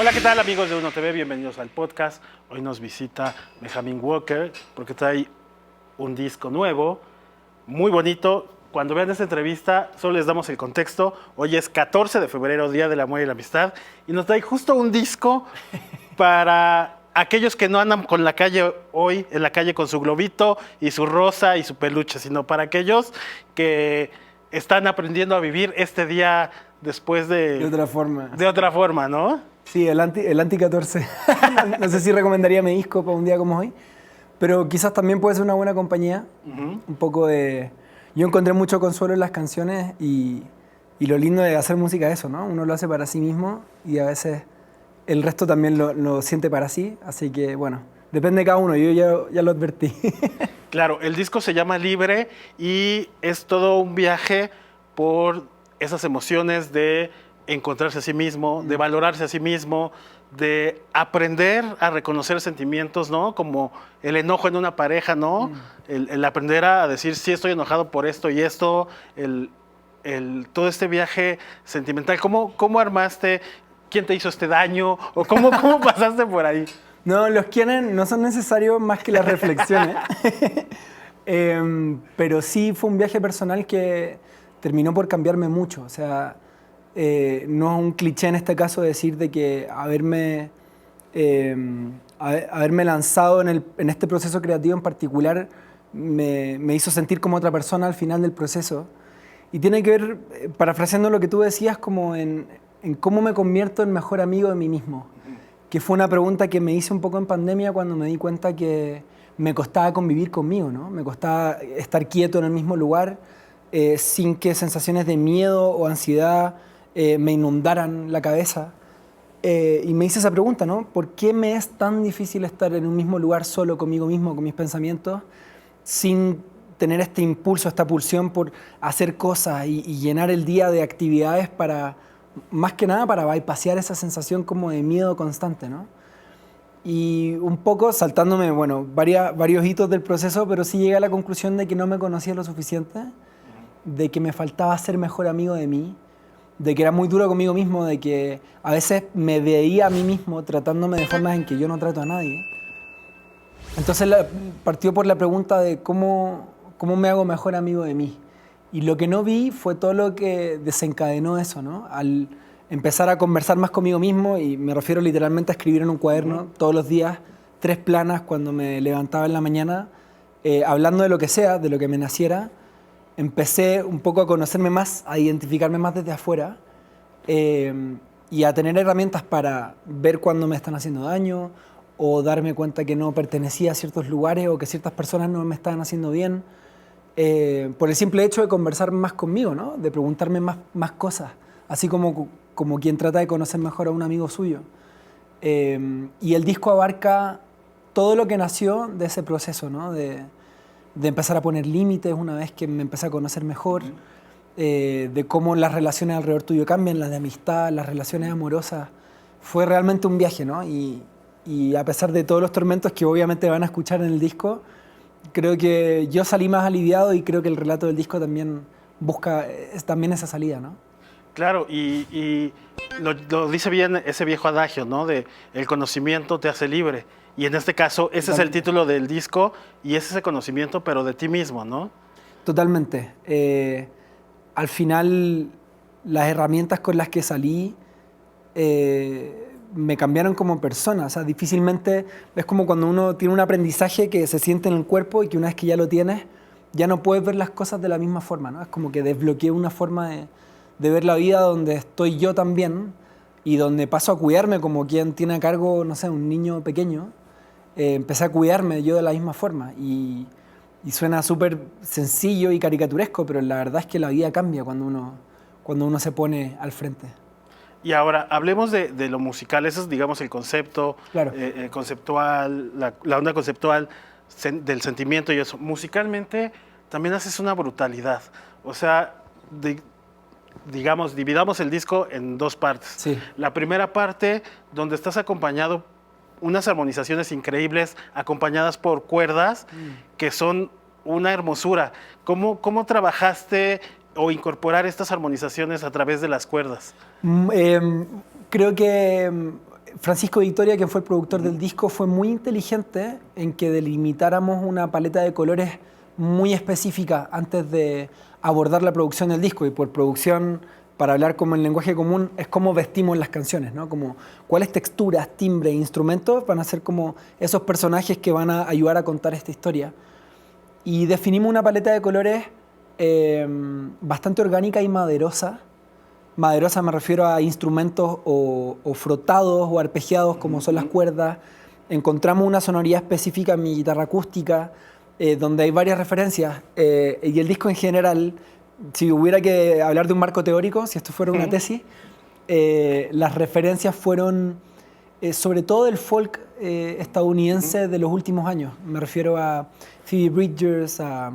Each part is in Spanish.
Hola, ¿qué tal amigos de Uno TV? Bienvenidos al podcast. Hoy nos visita Benjamin Walker porque trae un disco nuevo, muy bonito. Cuando vean esta entrevista, solo les damos el contexto. Hoy es 14 de febrero, Día del Amor y la Amistad, y nos trae justo un disco para aquellos que no andan con la calle hoy, en la calle con su globito y su rosa y su peluche, sino para aquellos que están aprendiendo a vivir este día después De otra forma. de otra forma, ¿no? Sí, el anti 14. No sé si recomendaría mi disco para un día como hoy, pero quizás también puede ser una buena compañía. Un poco de... Yo encontré mucho consuelo en las canciones y lo lindo de hacer música es eso, ¿no? Uno lo hace para sí mismo y a veces el resto también lo siente para sí. Así que, bueno, depende de cada uno. Yo ya lo advertí. Claro, el disco se llama Libre y es todo un viaje por esas emociones de encontrarse a sí mismo, de valorarse a sí mismo, de aprender a reconocer sentimientos, ¿no? Como el enojo en una pareja, ¿no? El aprender a decir, sí, estoy enojado por esto y esto, todo este viaje sentimental. ¿Cómo armaste? ¿Quién te hizo este daño? ¿O cómo pasaste por ahí? No, los quienes no son necesarios más que las reflexiones. Pero sí fue un viaje personal que terminó por cambiarme mucho. O sea, no es un cliché en este caso decir de que haberme lanzado en este proceso creativo en particular me hizo sentir como otra persona al final del proceso. Y tiene que ver, parafraseando lo que tú decías, como en cómo me convierto en mejor amigo de mí mismo. Que fue una pregunta que me hice un poco en pandemia cuando me di cuenta que me costaba convivir conmigo, ¿no? Me costaba estar quieto en el mismo lugar sin que sensaciones de miedo o ansiedad me inundaran la cabeza. Y me hice esa pregunta, ¿no? ¿Por qué me es tan difícil estar en un mismo lugar solo conmigo mismo, con mis pensamientos, sin tener este impulso, esta pulsión por hacer cosas y llenar el día de actividades para, más que nada, para bypassear esa sensación como de miedo constante, ¿no? Y un poco saltándome, bueno, varios hitos del proceso, pero sí llegué a la conclusión de que no me conocía lo suficiente, de que me faltaba ser mejor amigo de mí, de que era muy duro conmigo mismo, de que a veces me veía a mí mismo tratándome de formas en que yo no trato a nadie. Entonces partió por la pregunta de cómo me hago mejor amigo de mí. Y lo que no vi fue todo lo que desencadenó eso, ¿no? Al empezar a conversar más conmigo mismo, y me refiero literalmente a escribir en un cuaderno todos los días, 3 planas cuando me levantaba en la mañana, hablando de lo que sea, de lo que me naciera, empecé un poco a conocerme más, a identificarme más desde afuera y a tener herramientas para ver cuándo me están haciendo daño o darme cuenta que no pertenecía a ciertos lugares o que ciertas personas no me estaban haciendo bien. Por el simple hecho de conversar más conmigo, ¿no? De preguntarme más cosas, así como quien trata de conocer mejor a un amigo suyo. Y el disco abarca todo lo que nació de ese proceso, ¿no? De empezar a poner límites una vez que me empecé a conocer mejor, de cómo las relaciones alrededor tuyo cambian, las de amistad, las relaciones amorosas. Fue realmente un viaje, ¿no? Y a pesar de todos los tormentos que obviamente van a escuchar en el disco, creo que yo salí más aliviado y creo que el relato del disco también busca también esa salida, ¿no? Claro, y lo dice bien ese viejo adagio, ¿no? De el conocimiento te hace libre. Y en este caso, ese es el título del disco y es ese conocimiento, pero de ti mismo, ¿no? Totalmente. Al final, las herramientas con las que salí me cambiaron como persona. O sea, difícilmente es como cuando uno tiene un aprendizaje que se siente en el cuerpo y que una vez que ya lo tienes, ya no puedes ver las cosas de la misma forma, ¿no? Es como que desbloqueé una forma de ver la vida donde estoy yo también y donde paso a cuidarme como quien tiene a cargo, no sé, un niño pequeño. Empecé a cuidarme yo de la misma forma y suena súper sencillo y caricaturesco, pero la verdad es que la vida cambia cuando uno se pone al frente. Y ahora, hablemos de lo musical. Ese es, digamos, el concepto, Claro. conceptual, la onda conceptual del sentimiento y eso. Musicalmente también haces una brutalidad. O sea, digamos, dividamos el disco en 2 partes. Sí. La primera parte, donde estás acompañado, unas armonizaciones increíbles, acompañadas por cuerdas, que son una hermosura. ¿Cómo trabajaste o incorporar estas armonizaciones a través de las cuerdas? Creo que Francisco Victoria, quien fue el productor del disco, fue muy inteligente en que delimitáramos una paleta de colores muy específica antes de abordar la producción del disco. Y por producción, para hablar como en lenguaje común, es cómo vestimos las canciones, ¿no? Como cuáles texturas, timbres, instrumentos van a ser como esos personajes que van a ayudar a contar esta historia. Y definimos una paleta de colores bastante orgánica y maderosa. Maderosa me refiero a instrumentos o frotados o arpegiados como son las cuerdas. Encontramos una sonoridad específica en mi guitarra acústica, donde hay varias referencias. Y el disco en general, si hubiera que hablar de un marco teórico, si esto fuera una tesis, las referencias fueron sobre todo del folk estadounidense de los últimos años. Me refiero a Phoebe Bridgers, a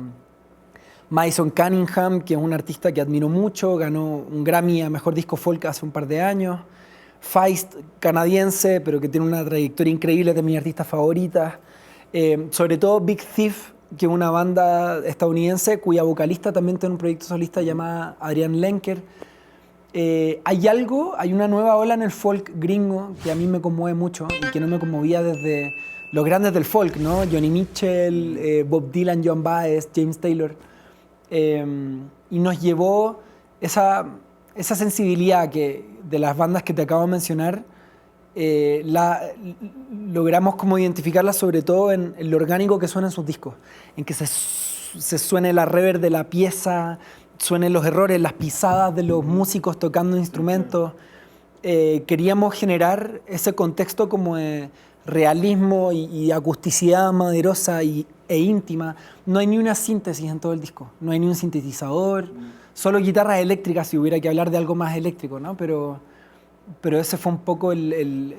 Madison Cunningham, que es un artista que admiro mucho, ganó un Grammy a Mejor Disco Folk hace un par de años. Feist, canadiense, pero que tiene una trayectoria increíble, de mis artistas favoritas. Sobre todo Big Thief, que es una banda estadounidense cuya vocalista también tiene un proyecto solista llamado Adrienne Lenker. Hay una nueva ola en el folk gringo que a mí me conmueve mucho y que no me conmovía desde los grandes del folk, ¿no? Joni Mitchell, Bob Dylan, Joan Baez, James Taylor. Y nos llevó esa sensibilidad de las bandas que te acabo de mencionar, logramos como identificarla sobre todo en lo orgánico que suena en sus discos, en que se suene la reverb de la pieza, suenen los errores, las pisadas de los músicos tocando instrumentos. Queríamos generar ese contexto como de realismo y acusticidad maderosa e íntima. No hay ni una síntesis en todo el disco, no hay ni un sintetizador, solo guitarras eléctricas si hubiera que hablar de algo más eléctrico, ¿no? Pero ese fue un poco el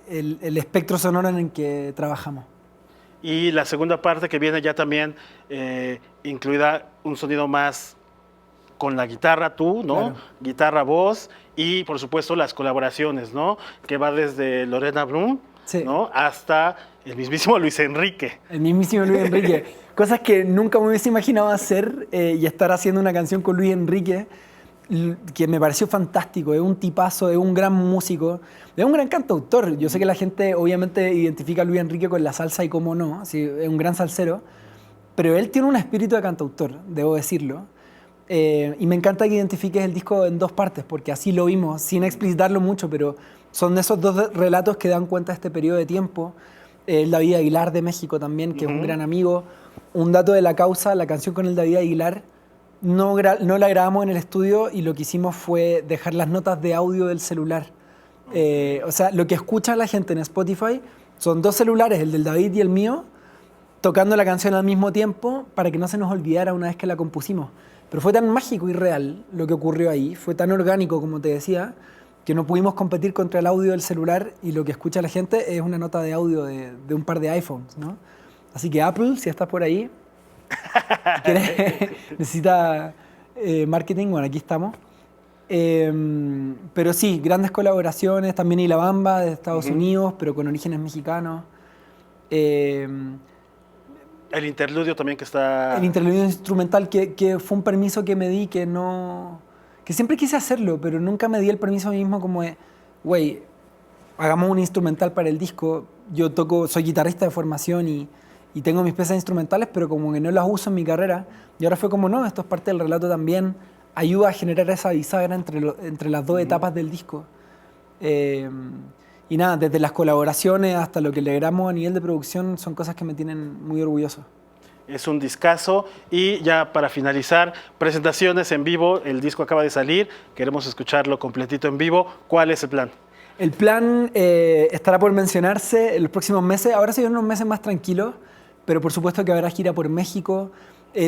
espectro sonoro en el que trabajamos. Y la segunda parte que viene ya también incluida un sonido más con la guitarra tú, ¿no? Claro. Guitarra, voz y por supuesto las colaboraciones, ¿no? Que va desde Lorena Blum, sí, ¿no? Hasta el mismísimo Luis Enrique. El mismísimo Luis Enrique. Cosas que nunca me hubiese imaginado hacer y estar haciendo una canción con Luis Enrique, que me pareció fantástico. Es un tipazo, es un gran músico, es un gran cantautor. Yo sé que la gente obviamente identifica a Luis Enrique con la salsa y cómo no, sí, es un gran salsero, pero él tiene un espíritu de cantautor, debo decirlo. Y me encanta que identifiques el disco en dos partes, porque así lo vimos, sin explicitarlo mucho, pero son esos dos relatos que dan cuenta de este periodo de tiempo. David Aguilar de México también, que es un gran amigo. Un dato de la causa, la canción con el David Aguilar, no la grabamos en el estudio y lo que hicimos fue dejar las notas de audio del celular. O sea, lo que escucha la gente en Spotify son dos celulares, el del David y el mío, tocando la canción al mismo tiempo para que no se nos olvidara una vez que la compusimos. Pero fue tan mágico y real lo que ocurrió ahí, fue tan orgánico, como te decía, que no pudimos competir contra el audio del celular y lo que escucha la gente es una nota de audio de un par de iPhones, ¿no? Así que Apple, si estás por ahí, necesita marketing, bueno, aquí estamos. Pero sí, grandes colaboraciones, también Ila Bamba de Estados Unidos, pero con orígenes mexicanos. El interludio también que está... El interludio instrumental que fue un permiso que me di que siempre quise hacerlo, pero nunca me di el permiso a mí mismo como de, güey, hagamos un instrumental para el disco. Yo soy guitarrista de formación y tengo mis piezas instrumentales, pero como que no las uso en mi carrera. Y ahora fue como, no, esto es parte del relato también. Ayuda a generar esa bisagra entre las dos etapas del disco. Y nada, desde las colaboraciones hasta lo que logramos a nivel de producción, son cosas que me tienen muy orgulloso. Es un discazo. Y ya para finalizar, presentaciones en vivo. El disco acaba de salir, queremos escucharlo completito en vivo. ¿Cuál es el plan? El plan estará por mencionarse en los próximos meses. Ahora se vienen unos meses más tranquilos, pero por supuesto que habrá gira por México.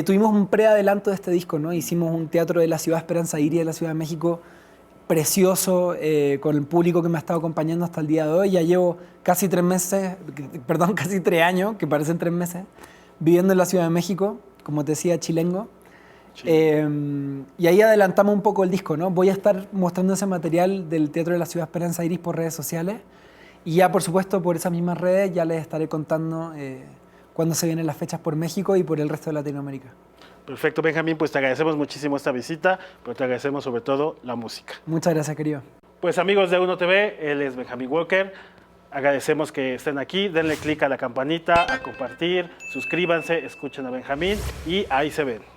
Tuvimos un preadelanto de este disco, ¿no? Hicimos un teatro de la ciudad Esperanza Iris de la Ciudad de México, precioso, con el público que me ha estado acompañando hasta el día de hoy. Ya llevo casi 3 años, que parecen 3 meses, viviendo en la Ciudad de México, como te decía, chilengo. Y ahí adelantamos un poco el disco, ¿no? Voy a estar mostrando ese material del Teatro de la Ciudad Esperanza Iris por redes sociales. Y ya, por supuesto, por esas mismas redes ya les estaré contando cuándo se vienen las fechas por México y por el resto de Latinoamérica. Perfecto, Benjamín, pues te agradecemos muchísimo esta visita, pero te agradecemos sobre todo la música. Muchas gracias, querido. Pues Pues amigos de Uno TV, él es Benjamín Walker. Agradecemos que estén aquí. Denle click a la campanita, a compartir, suscríbanse, escuchen a Benjamín y ahí se ven.